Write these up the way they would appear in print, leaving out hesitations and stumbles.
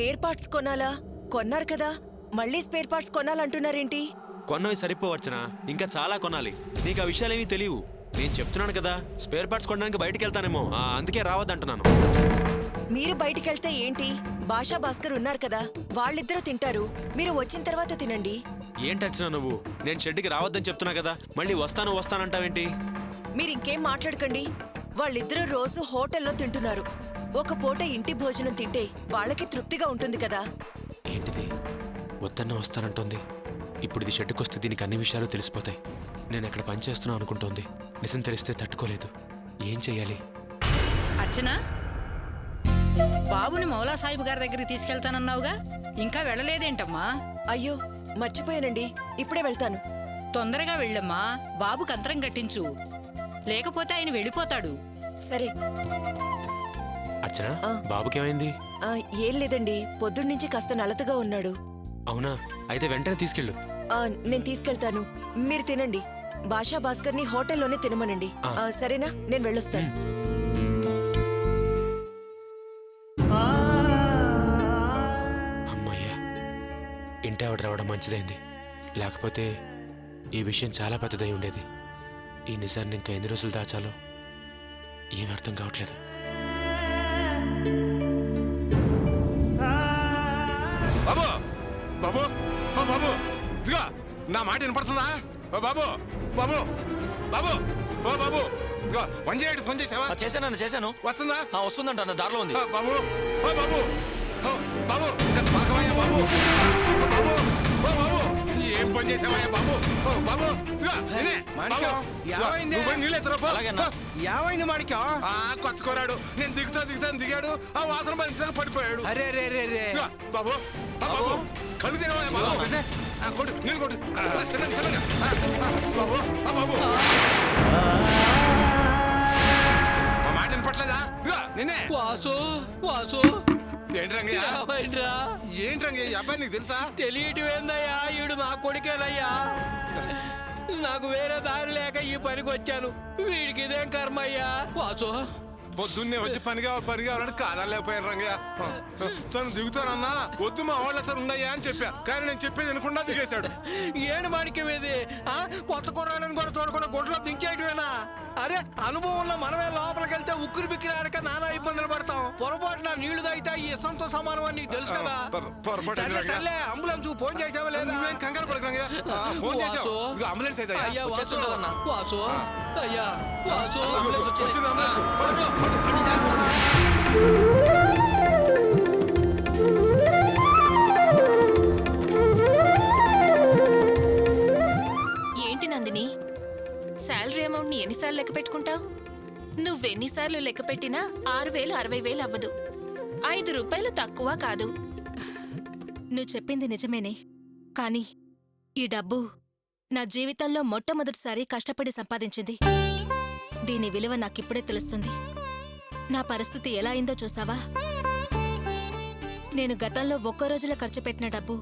Spare parts కొనాలా? కొన్నారు కదా, మళ్ళీ స్పేర్ పార్ట్స్ కొనాలంటున్నారేంటి? కొన్నవి సరిపోవచ్చునా, ఇంకా చాలా కొనాలి. నీకు ఆ విషయాలేమీ తెలియవు. నేను చెప్తున్నాను కదా, స్పేర్ పార్ట్స్ కొనడానికి బయటికి వెళ్తానేమో, అందుకే రావద్దంటున్నాను. మీరు బయటికెళ్తే ఏంటి? భాషా భాస్కర్ ఉన్నారు కదా, వాళ్ళిద్దరూ తింటారు. మీరు వచ్చిన తర్వాత తినండి. ఏంటచ్చినా నువ్వు? నేను షెడ్కి రావద్దని చెప్తున్నా కదా, మళ్ళీ వస్తానంటావేంటి? మీరింకేం మాట్లాడకండి. వాళ్ళిద్దరూ రోజు హోటల్లో తింటున్నారు. ఒక పూట ఇంటి భోజనం తింటే వాళ్ళకి తృప్తిగా ఉంటుంది కదా. ఏంటిది? వద్దన్న వస్తానంటోంది. ఇప్పుడు ఇది షెడ్కి వస్తే దీనికి అన్ని విషయాలు తెలిసిపోతాయి. నేను ఎక్కడ పనిచేస్తున్నా అనుకుంటోంది. నిజం తెలిస్తే తట్టుకోలేదు. ఏం చెయ్యాలి? అర్చన, బాబుని మౌలా సాహిబ్ గారి దగ్గరికి తీసుకెళ్తానన్నావుగా, ఇంకా వెళ్ళలేదేంటమ్మా? అయ్యో మర్చిపోయానండి, ఇప్పుడే వెళ్తాను. తొందరగా వెళ్ళమ్మా, బాబుకి అంతరం కట్టించు, లేకపోతే ఆయన వెళ్ళిపోతాడు. సరే. అర్చన, బాబుకేమైంది? ఏం లేదండి, పొద్దున్నుంచి కాస్త నలతగా ఉన్నాడు. అవునా? అయితే వెంటనే తీసుకెళ్ళు. నేను తీసుకెళ్తాను, మీరు తినండి. భాషా భాస్కర్ ని హోటల్లోనే తినమనండి. సరేనా? నేను వెళ్ళొస్తాను. అమ్మయ్యా, ఇంటి ఆవిడ రావడం మంచిదైంది. లేకపోతే ఈ విషయం చాలా పెద్దదై ఉండేది. ఈ నిజాన్ని ఇంకా ఎన్ని రోజులు దాచాలో ఏం అర్థం కావట్లేదు. బాబు బాబు బాబు, ఇదిగో నా మాట వినపడుతుందా? బాబు బాబు బాబు బాబు, ఇదిగో ఫోన్ చేయడు. ఫోన్ చేసావా? చేశాను. వస్తుందా? వస్తుందంట, దారిలో ఉంది. బాబు బాబు బాబు, బాబు బాబు బాబు, ఏం పని చేసావా బాబు? బాబు నీళ్ళు ఎత్తరా? ఏమైంది మాణిక్యం? కొత్త కోరాడు. నేను దిగుతాను దిగాడు. ఆ వాసన భరించడానికి పడిపోయాడు. అరే రే రే రే బాబు బాబు, కళ్ళు తినవా బాబు? కొట్టు, నీళ్ళు కొట్టు, చిన్నగా. బాబు బాబు, మాట వినపట్లేదా? నిన్నే వాసు ఏంటి రంగయ్య, ఈ అబ్బాయి నీకు తెలుసా? తెలియటమేందయ్యా, ఈడు నా కొడుకేనయ్యా. నాకు వేరే దారి లేక ఈ పనికి వచ్చాను. వీడికి ఇదేం కర్మయ్యా. వాసు పొద్దున్నే వచ్చి పని కావాలని కాదలేకపోయాను రంగయ్య. తను దిగుతానన్నా వద్దు, మా వాళ్ళ అతను ఉన్నాయా అని చెప్పా. కానీ నేను చెప్పేది వినకుండా దిగేశాడు. ఏడు మాణిక్యం ఇది? కొత్త కుర్రాళ్ళని కూడా చూడకుండా గుడ్లో దించేయటమేనా? అరే, అనుభవంలో మనమే లోపలికి వెళ్తే ఉక్కురు బిక్కిరి ఆడక నానా ఇబ్బందులు పడతాం. పొరపాటున నీళ్లు తాగితే ఈ ఇసంతో సమానం అని నీకు తెలుసు కదా. సర్లే, అంబులెన్స్ ఫోన్ చేసావా లేదా? కంగారు పడకు రంగయ్య, ఫోన్ చేసావు. అంబులెన్స్ అయితే అయ్యా వాసు, అయ్యా వాసు, వచ్చింది అంబులెన్స్. ఏంటి నందిని, శాలరీ అమౌంట్ ని ఎన్నిసార్లు లెక్క పెట్టుకుంటావు? నువ్వెన్నిసార్లు లెక్క పెట్టినా 6,000 60,000 అవ్వదు. 5 రూపాయలు తక్కువ కాదు. నువ్వు చెప్పింది నిజమేనే, కానీ ఈ డబ్బు నా జీవితంలో మొట్టమొదటిసారి కష్టపడి సంపాదించింది. దీని విలువ నాకిప్పుడే తెలుస్తుంది. నా పరిస్థితి ఎలా అయిందో చూసావా? నేను గతంలో ఒక్క రోజులో ఖర్చు పెట్టిన డబ్బు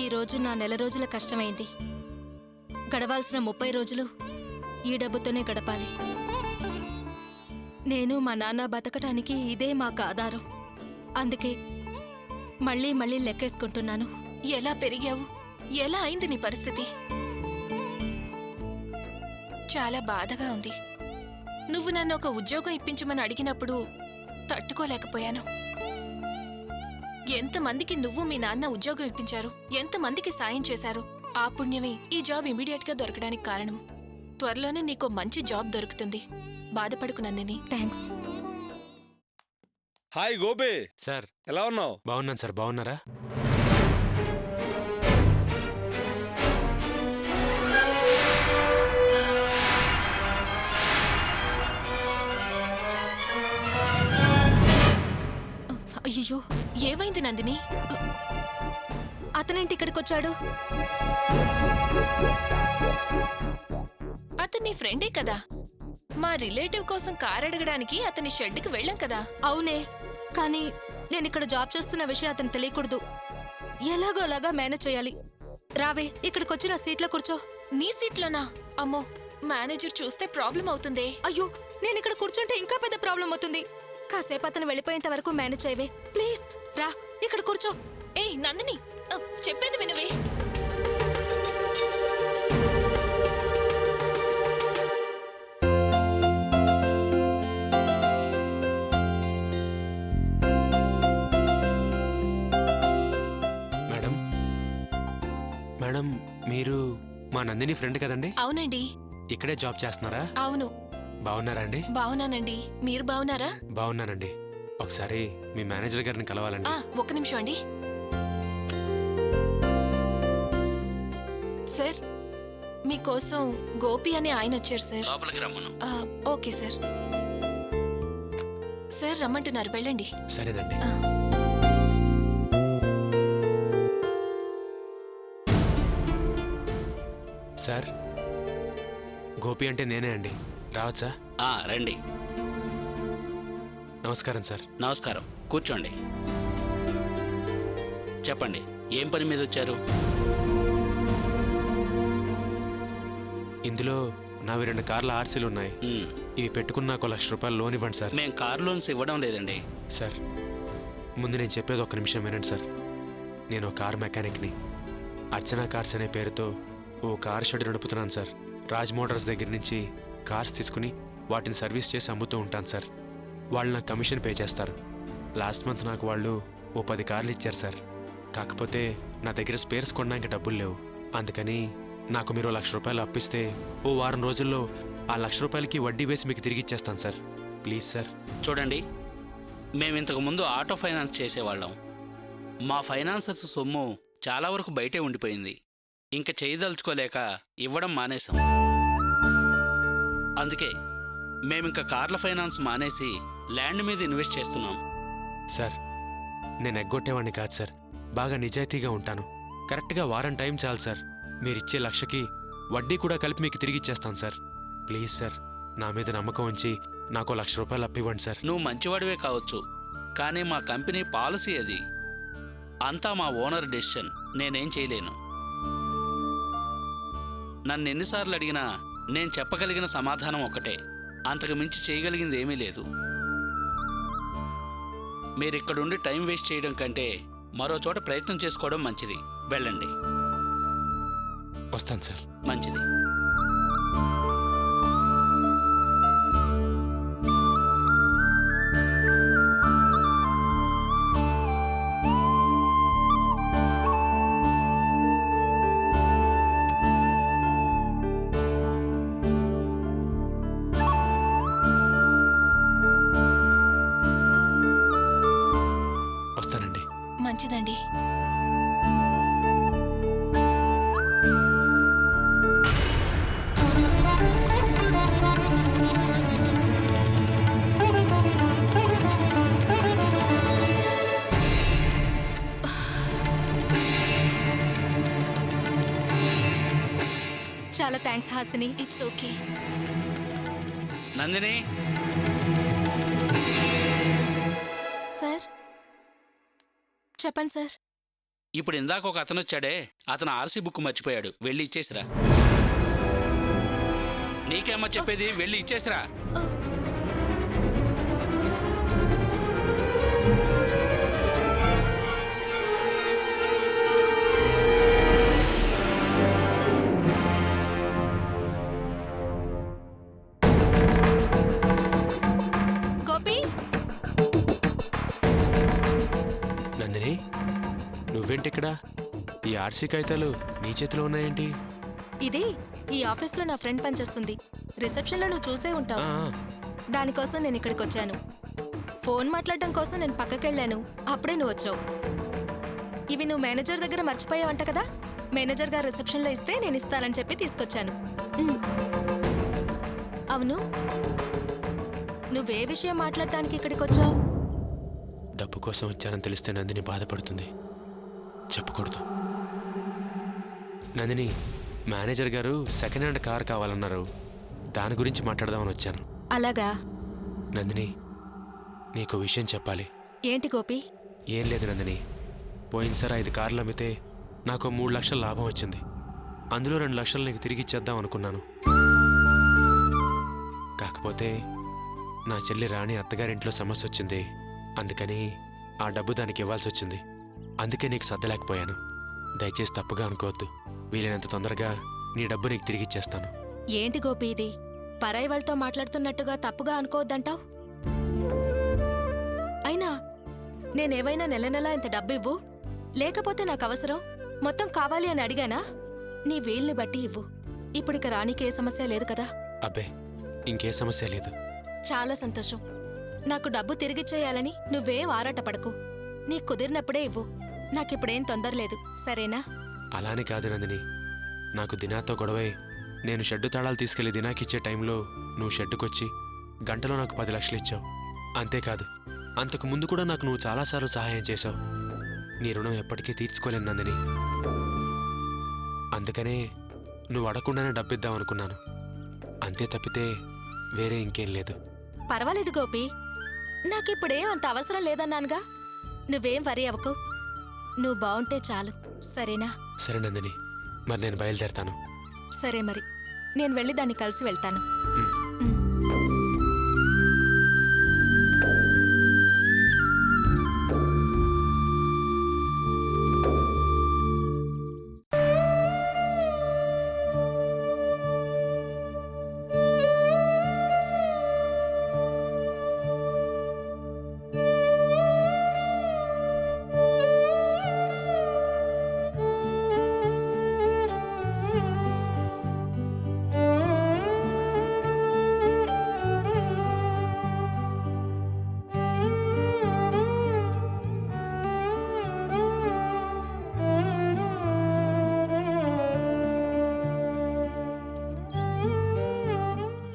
ఈరోజు నా నెల రోజుల కష్టమైంది. గడవాల్సిన 30 రోజులు ఈ డబ్బుతోనే గడపాలి. నేను మా నాన్న బతకటానికి ఇదే మాకు ఆధారం. అందుకే మళ్ళీ మళ్ళీ లెక్కేసుకుంటున్నాను. ఎలా పెరిగావు? ఎలా అయింది నీ పరిస్థితి? చాలా బాధగా ఉంది. నువ్వు నన్ను ఒక ఉద్యోగం ఇప్పించమని అడిగినప్పుడు తట్టుకోలేకపోయాను. ఎంతమందికి నువ్వు మీ నాన్న ఉద్యోగం ఇప్పించారు, ఎంతమందికి సాయం చేశారు. ఆ పుణ్యమే ఈ జాబ్ ఇమీడియట్ గా దొరకడానికి కారణం. త్వరలోనే నీకో మంచి జాబ్ దొరుకుతుంది. బాధపడుకు Nandini. Thanks. Hi Gopi sir, ఎలా ఉన్నావు? బాగున్నాను సార్, బాగున్నారా? అయ్యో, ఏమైంది నందిని? అతనేంటి ఇక్కడికొచ్చాడు? అతని ఫ్రెండే కదా. మా రిలేటివ్ కోసం కార్ అడగడానికి అతని షెడ్కి వెళ్ళాం కదా. అవునే, కానీ నేనిక్కడ జాబ్ చేస్తున్న విషయం అతను తెలియకూడదు. ఎలాగోలాగా మేనేజ్ చేయాలి. రావే, ఇక్కడికొచ్చి నా సీట్లో కూర్చో. నీ సీట్లోనా? అమ్మో, మేనేజర్ చూస్తే ప్రాబ్లం అవుతుందే. అయ్యో, నేనిక్కడ కూర్చుంటే ఇంకా పెద్ద ప్రాబ్లం అవుతుంది. కాసేపు అతను వెళ్ళిపోయేంత వరకు మేనేజ్ చేయవే ప్లీజ్. రా, ఇక్కడ కూర్చో. ఏయ్ నందిని, చెప్పేది వినవే. మేడం మేడం మీరు మా నందిని ఫ్రెండ్ కదండి? అవునండి. ఇక్కడే జాబ్ చేస్తున్నారా? అవును. బాగున్నారా అండి? బావున్నానండి. మీరు బావున్నారా? బాగున్నానండి. ఒకసారి మీ మేనేజర్ గారిని కలవాలండి. ఒక్క నిమిషం అండి. సార్, మీకోసం గోపి అనే ఆయన వచ్చారు సార్. లోపలికి రమ్మను. Okay sir. సార్ రమ్మంటున్నారు, వెళ్ళండి. సరేనండి. సార్, గోపి అంటే నేనే అండి. రావచ్చా? రండి. నమస్కారం సార్. నమస్కారం, కూర్చోండి. చెప్పండి, ఏం పని మీద వచ్చారు? ఇందులో నావి 2 కార్ల ఆర్సీలు ఉన్నాయి. ఇవి పెట్టుకున్న నాకు ₹1,00,000 లోన్ ఇవ్వండి సార్. మేం కార్ లోన్స్ ఇవ్వడం లేదండి. సార్, ముందు నేను చెప్పేది ఒక్క నిమిషం వినండి సార్. నేను కార్ మెకానిక్ని. అర్చనా కార్స్ అనే పేరుతో ఓ కార్ షెడ్ నడుపుతున్నాను సార్. రాజ్ మోటార్స్ దగ్గర నుంచి కార్స్ తీసుకుని వాటిని సర్వీస్ చేసి అమ్ముతూ ఉంటాను సార్. వాళ్ళు నాకు కమిషన్ పే చేస్తారు. లాస్ట్ మంత్ నాకు వాళ్ళు ఓ 10 కార్లు ఇచ్చారు సార్. కాకపోతే నా దగ్గర స్పేర్స్ కొనడానికి డబ్బులు లేవు. అందుకని నాకు మీరు ₹1,00,000 అప్పిస్తే ఓ వారం రోజుల్లో ఆ ₹1,00,000కి వడ్డీ వేసి మీకు తిరిగి ఇచ్చేస్తాను సార్. Please sir. చూడండి, మేము ఇంతకు ముందు ఆటో ఫైనాన్స్ చేసేవాళ్ళం. మా ఫైనాన్సర్స్ సొమ్ము చాలా వరకు బయటే ఉండిపోయింది. ఇంకా చేయదలుచుకోలేక ఇవ్వడం మానేశాం. అందుకే మేమింక కార్ల ఫైనాన్స్ మానేసి ల్యాండ్ మీద ఇన్వెస్ట్ చేస్తున్నాం. సార్, నేను ఎగ్గొట్టేవాడిని కాదు సార్. బాగా నిజాయితీగా ఉంటాను. కరెక్ట్గా వారం టైం చాలు సార్. మీరిచ్చే 1,00,000కి వడ్డీ కూడా కలిపి మీకు తిరిగి ఇచ్చేస్తాను సార్. ప్లీజ్ సార్, నా మీద నమ్మకం ఉంచి నాకు ₹1,00,000 అప్పివ్వండి సార్. నువ్వు మంచివాడివే కావచ్చు, కానీ మా కంపెనీ పాలసీ అది. అంతా మా ఓనర్ డెసిషన్. నేనేం చేయలేను. నన్ను ఎన్నిసార్లు అడిగినా నేను చెప్పగలిగిన సమాధానం ఒక్కటే, అంతకు మించి చేయగలిగింది ఏమీ లేదు. మీరిక్కడుండి టైం వేస్ట్ చేయడం కంటే మరో చోట ప్రయత్నం చేసుకోవడం మంచిది. వెళ్ళండి. వస్తాను సార్. మంచిది. వస్తానండి. మంచిదండి. చాలా thanks Hasini. It's okay. Nandini, sir చెప్పండి సార్. ఇప్పుడు ఇందాక ఒక అతను వచ్చాడే, అతను ఆర్సీ బుక్ మర్చిపోయాడు. వెళ్ళి ఇచ్చేసిరా. నీకేమో చెప్పేది, వెళ్ళి ఇచ్చేసిరా. గోపి, నందిని, నువ్వేంటిక్కడ? ఈ ఆర్సీ కాగితాలు నీ చేతిలో ఉన్నాయేంటి? ఇది ఈ ఆఫీస్లో నా ఫ్రెండ్ పనిచేస్తుంది. రిసెప్షన్లో నువ్వు చూసే ఉంటావు. దానికోసం నేను ఇక్కడికి వచ్చాను. ఫోన్ మాట్లాడడం కోసం నేను పక్కకెళ్ళాను. అప్పుడే నువ్వు వచ్చావు. ఇవి నువ్వు మేనేజర్ దగ్గర మర్చిపోయావంట కదా. మేనేజర్ గారు రిసెప్షన్లో ఇస్తే నేను ఇస్తానని చెప్పి తీసుకొచ్చాను. అవును, నువ్వే విషయం మాట్లాడటానికి ఇక్కడికి వచ్చావు? డబ్బు కోసం వచ్చానని తెలిస్తే నందిని బాధపడుతుంది. చెప్పకూడదు. నందిని, మేనేజర్ గారు సెకండ్ హ్యాండ్ కార్ కావాలన్నారు. దాని గురించి మాట్లాడదామని వచ్చాను. అలాగా? నందిని, నీకు విషయం చెప్పాలి. ఏంటి గోపి? ఏం లేదు నందిని, పోయినసారి 5 కార్లు అమ్మితే నాకు 3 లక్షల లాభం వచ్చింది. అందులో 2 లక్షలు నీకు తిరిగి ఇచ్చేద్దాం అనుకున్నాను. కాకపోతే నా చెల్లి రాణి అత్తగారింట్లో సమస్య వచ్చింది. అందుకని ఆ డబ్బు దానికి ఇవ్వాల్సి వచ్చింది. అందుకే నీకు సర్దలేకపోయాను. దయచేసి తప్పుగా అనుకోవద్దు. వీలైనంత తొందరగా నీ డబ్బు నీకు తిరిగిచ్చేస్తాను. ఏంటి గోపి ఇది? పరాయి వాళ్ళతో మాట్లాడుతున్నట్టుగా తప్పుగా అనుకోవద్దంటావు? అయినా నేనేవైనా నెల నెలా ఇంత డబ్బు ఇవ్వు, లేకపోతే నాకు అవసరం మొత్తం కావాలి అని అడిగానా? నీ వీల్ని బట్టి ఇవ్వు. ఇప్పుడిక రాణికి ఏ సమస్య లేదు కదా? అబ్బే, ఇంకే సమస్య లేదు. చాలా సంతోషం. నాకు డబ్బు తిరిగిచ్చేయాలని నువ్వేం ఆరాటపడకు. నీకు కుదిరినప్పుడే ఇవ్వు. నాకిప్పుడేం తొందర లేదు, సరేనా? అలానే కాదు నందిని, నాకు దినాతో గొడవై నేను షెడ్డు తాళాలు తీసుకెళ్లి దినాకిచ్చే టైంలో నువ్వు షెడ్డుకొచ్చి గంటలో నాకు 10 లక్షలు ఇచ్చావు. అంతేకాదు, అంతకు ముందు కూడా నాకు నువ్వు చాలాసార్లు సహాయం చేశావు. నీ రుణం ఎప్పటికీ తీర్చుకోలేను నందిని. అందుకనే నువ్వు అడగకుండానే డబ్బిద్దామనుకున్నాను. అంతే తప్పితే వేరే ఇంకేం లేదు. పర్వాలేదు గోపి, నాకిప్పుడేం అంత అవసరం లేదన్నానుగా. నువ్వేం వరి అవ్వకు. నువ్వు బావుంటే చాలు, సరేనా? సరే నందిని, మరి నేను బయలుదేరతాను. సరే మరి, నేను వెళ్ళి దాన్ని కలిసి వెళ్తాను.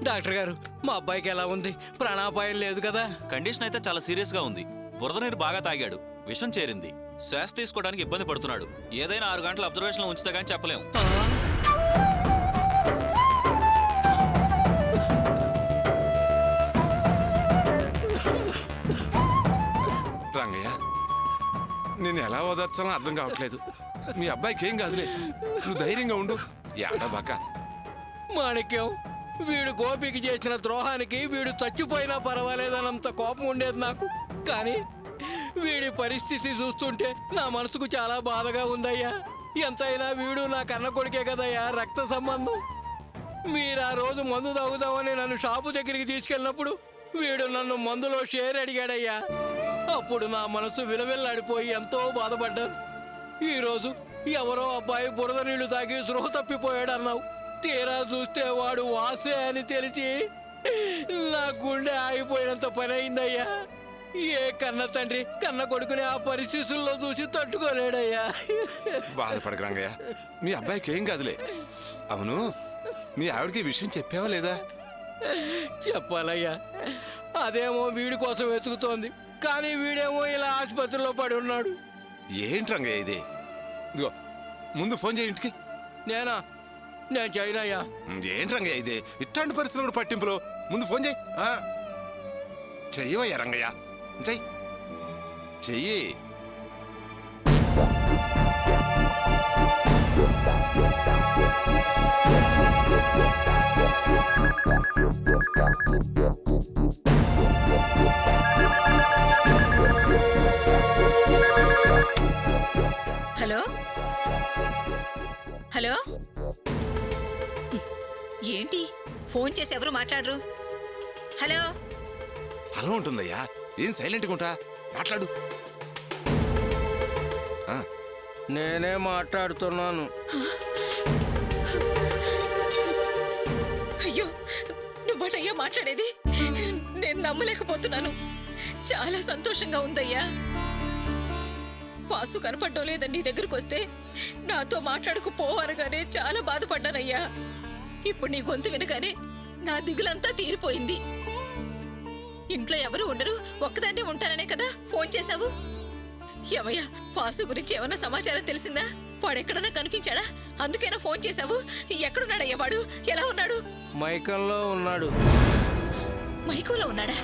డాక్టర్ గారు, మా అబ్బాయికి ఎలా ఉంది? ప్రాణాపాయం లేదు కదా? కండిషన్ అయితే చాలా సీరియస్ గా ఉంది. బురద నీరు బాగా తాగాడు, విషం చేరింది, శ్వాస తీసుకోవడానికి ఇబ్బంది పడుతున్నాడు. ఏదైనా 6 గంటల అబ్జర్వేషన్ లో ఉంచితే గానీ చెప్పలేం. రంగయ్య, నేను ఎలా ఓదార్చాలో అర్థం కావట్లేదు. మీ అబ్బాయికి ఏం కాదులే, నువ్వు ధైర్యంగా ఉండు. యాడబాక మాణిక్యం, వీడు గోపికి చేసిన ద్రోహానికి వీడు చచ్చిపోయినా పర్వాలేదన్నంత కోపం ఉండేది నాకు. కానీ వీడి పరిస్థితి చూస్తుంటే నా మనసుకు చాలా బాధగా ఉందయ్యా. ఎంతైనా వీడు నా కన్న కొడుకే కదయ్యా, రక్త సంబంధం. మీరు ఆ రోజు మందు తాగుదామని నన్ను షాపు దగ్గరికి తీసుకెళ్ళినప్పుడు వీడు నన్ను మందులో షేర్ అడిగాడయ్యా. అప్పుడు నా మనసు విలవిల్లాడిపోయి ఎంతో బాధపడ్డాను. ఈరోజు ఎవరో అబ్బాయి బురద నీళ్లు తాగి సృహ తప్పిపోయాడు అన్నావు. తీరా చూస్తే వాడు వాసే అని తెలిసి నా గుండె ఆగిపోయినంత పని అయిందయ్యా. ఏ కన్న తండ్రి కన్న కొడుకుని ఆ పరిస్థితుల్లో చూసి తట్టుకోలేడయ్యా. బాధపడకు రంగయ్య, మీ అబ్బాయికి ఏం కాదులే. అవును, మీ ఆవిడకి ఈ విషయం చెప్పావా లేదా? చెప్పాలయ్యా, అదేమో వీడి కోసం వెతుకుతోంది, కానీ వీడేమో ఇలా ఆసుపత్రిలో పడి ఉన్నాడు. ఏంటి రంగయ్య ఇది? ఇదిగో ముందు ఫోన్ చేయి ఇంటికి. నేను చేయనయ్యా. ఏంటి రంగయ్య ఇది? ఇట్లాంటి పరిస్థితులు కూడా పట్టింపులో ముందు ఫోన్ చేయి. చెయ్యవయ్యా రంగయ్య, చెయ్యి చెయ్యి. హలో హలో, ఏంటి ఫోన్ చేసి ఎవరు మాట్లాడరు? హలో అలా ఉంటుందయ్యా, ఏం సైలెంట్గా ఉంటా? మాట్లాడు. నేనే మాట్లాడుతున్నాను. అయ్యో, నువ్వటయ్యా మాట్లాడేది? నేను నమ్మలేకపోతున్నాను. చాలా సంతోషంగా ఉందయ్యా. వాసు కనపడ్డం లేదని నీ దగ్గరకు వస్తే నాతో మాట్లాడుకుపోవనగానే చాలా బాధపడ్డానయ్యా. ఇప్పుడు నీ గొంతు వినగానే నా దిగులంతా తీరిపోయింది. ఇంట్లో ఎవరు ఉండరు, ఒక్కదాన్నే ఉంటాననే కదా ఫోన్ చేశావు. ఏమయ్యా, వాసు గురించి ఏమన్నా సమాచారం తెలిసిందా? వాడెక్కడన్నా కనిపించాడా? అందుకైనా ఫోన్ చేశావు. ఎక్కడున్నాడయ్యా వాడు? ఎలా ఉన్నాడు? మైకంలో ఉన్నాడు. మైకంలో ఉన్నాడా?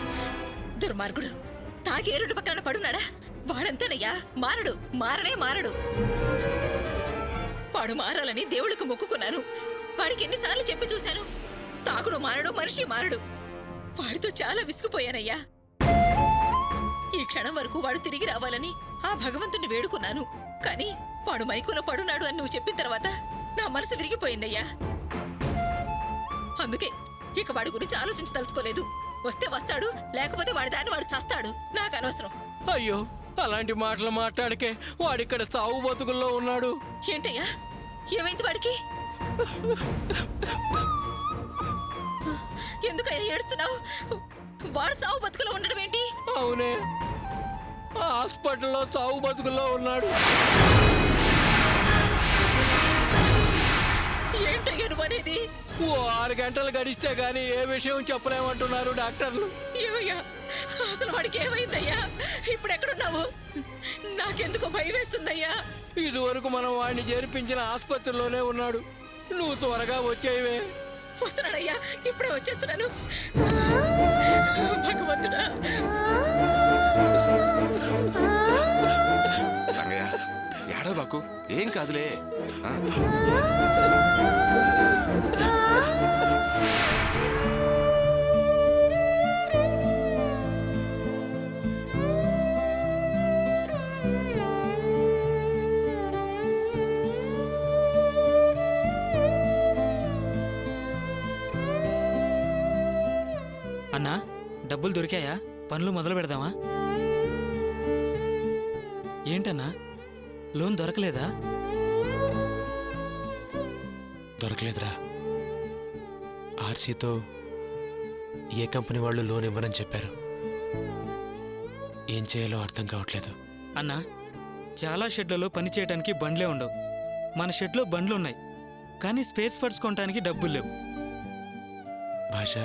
దుర్మార్గుడు. తాగి ఏరుడు పక్కన పడున్నాడా? వాడంతేనయ్యా, మారడు. వాడు మారాలని దేవుడికి మొక్కుకున్నాను. వాడికి ఎన్నిసార్లు చెప్పి చూశాను. తాగుడు మారడు, మనిషి మారడు. వాడితో చాలా విసుగుపోయానయ్యా. ఈ క్షణం వరకు వాడు తిరిగి రావాలని ఆ భగవంతుని వేడుకున్నాను. కానీ వాడు మైకులో పడున్నాడు అని నువ్వు చెప్పిన తర్వాత నా మనసు విరిగిపోయిందయ్యా. అందుకే ఇక వాడి గురించి ఆలోచించి తలుచుకోలేదు. వస్తే వస్తాడు, లేకపోతే వాడి దాన్ని వాడు చస్తాడు. నాకు అనవసరం. అయ్యో, అలాంటి మాటలు మాట్లాడకే. వాడిక్కడ చావు బతుకుల్లో ఉన్నాడు. ఏంటయ్యా, ఏమైంది వాడికి? ఎందుకయ్యా ఏడుస్తున్నావు? వాడు చావు బతుకులో ఉండడం ఏంటి? అవునే, హాస్పిటల్లో చావు బతుకుల్లో ఉన్నాడు. ఏంటయ్యా నువ్వు అనేది? ఓ 6 గంటలు గడిస్తే గానీ ఏ విషయం చెప్పలేమంటున్నారు డాక్టర్లు. ఏమయ్యా, అసలు వాడికి ఏమైందయ్యా? ఇప్పుడు ఎక్కడున్నావు? నాకెందుకో భయం వేస్తుందయ్యా. ఇదివరకు మనం వాడిని చేర్పించిన ఆసుపత్రిలోనే ఉన్నాడు. నువ్వు త్వరగా వచ్చేవే. వస్తున్నాడయ్యా, ఇప్పుడే వచ్చేస్తున్నాను. భగవంతుడా. రంగయ్య, ఏడో బాకు, ఏం కాదులే. అన్నా, డబ్బులు దొరికాయా? పనులు మొదలు పెడదామా? ఏంటన్నా, లోన్ దొరకలేదా? దొరకలేదురా. ఆర్సీతో ఏ కంపెనీ వాళ్ళు లోన్ ఇవ్వనని చెప్పారు. ఏం చేయాలో అర్థం కావట్లేదు. అన్నా, చాలా షెడ్లలో పని చేయడానికి బండ్లే ఉండవు. మన షెడ్లో బండ్లు ఉన్నాయి, కానీ స్పేస్ పర్ట్స్ కొనడానికి డబ్బులు లేవు. భాష,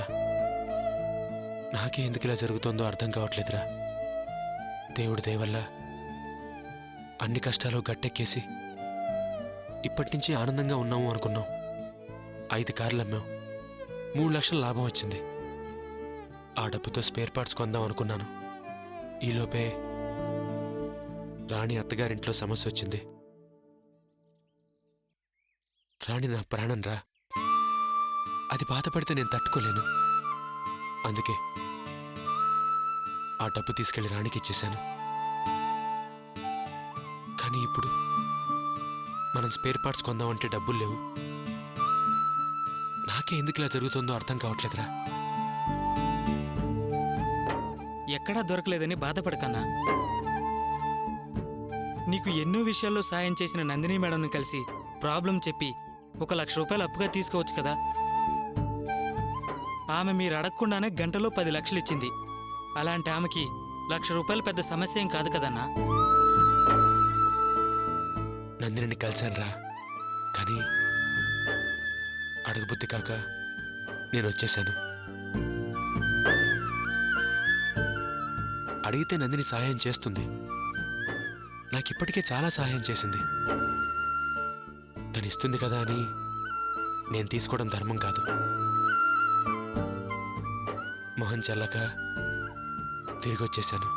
నాకే ఎందుకు ఇలా జరుగుతుందో అర్థం కావట్లేదురా. దేవుడి దయ వల్ల అన్ని కష్టాలు గట్టెక్కేసి ఇప్పటి నుంచి ఆనందంగా ఉన్నాము అనుకున్నాం. 5 కార్లు అమ్మాం, 3 లక్షల లాభం వచ్చింది. ఆ డబ్బుతో స్పేర్ పార్ట్స్ కొందాం అనుకున్నాను. ఈలోపే రాణి అత్తగారింట్లో సమస్య వచ్చింది. రాణి నా ప్రాణం రా. అది బాధపడితే నేను తట్టుకోలేను. అందుకే ఆ డబ్బు తీసుకెళ్లి రాణికి ఇచ్చేశాను. కానీ ఇప్పుడు మనం స్పేర్ పార్ట్స్ కొందామంటే డబ్బులు లేవు. నాకే ఎందుకు ఇలా జరుగుతుందో అర్థం కావట్లేదురా. ఎక్కడా దొరకలేదని బాధపడకన్నా. నీకు ఎన్నో విషయాల్లో సాయం చేసిన నందిని మేడంను కలిసి ప్రాబ్లం చెప్పి 1 లక్ష రూపాయలు అప్పుగా తీసుకోవచ్చు కదా. ఆమె మీరు అడగకుండానే గంటలో 10 లక్షలు ఇచ్చింది. అలాంటి ఆమెకి 1 లక్ష రూపాయలు పెద్ద సమస్య ఏం కాదు కదన్నా. నందిని కలిశానురా, కానీ అడగబుద్ధి కాక నేను వచ్చేశాను. అడిగితే నందిని సహాయం చేస్తుంది. నాకిప్పటికే చాలా సహాయం చేసింది. తను ఇస్తుంది కదా అని నేను తీసుకోవడం ధర్మం కాదు. మొహం చెల్లక తిరిగి వచ్చేశాను.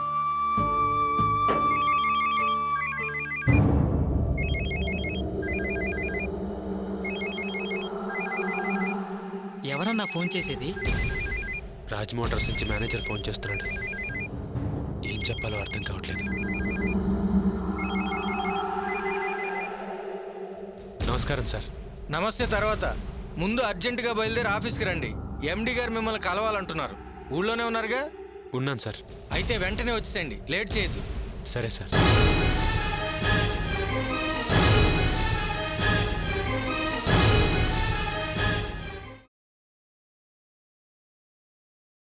ఎవరన్నా ఫోన్ చేసేది? రాజ్ మోటార్స్ నుంచి మేనేజర్ ఫోన్ చేస్తున్నాడు. ఏం చెప్పాలో అర్థం కావట్లేదు. నమస్కారం సార్. నమస్తే తర్వాత ముందు అర్జెంటుగా బయలుదేరి ఆఫీస్కి రండి. ఎండి గారు మిమ్మల్ని కలవాలంటున్నారు. ఊళ్ళోనే ఉన్నారుగా? ఉన్నాను సార్. అయితే వెంటనే వచ్చేసేయండి, లేట్ చేయొద్దు. సరే సార్.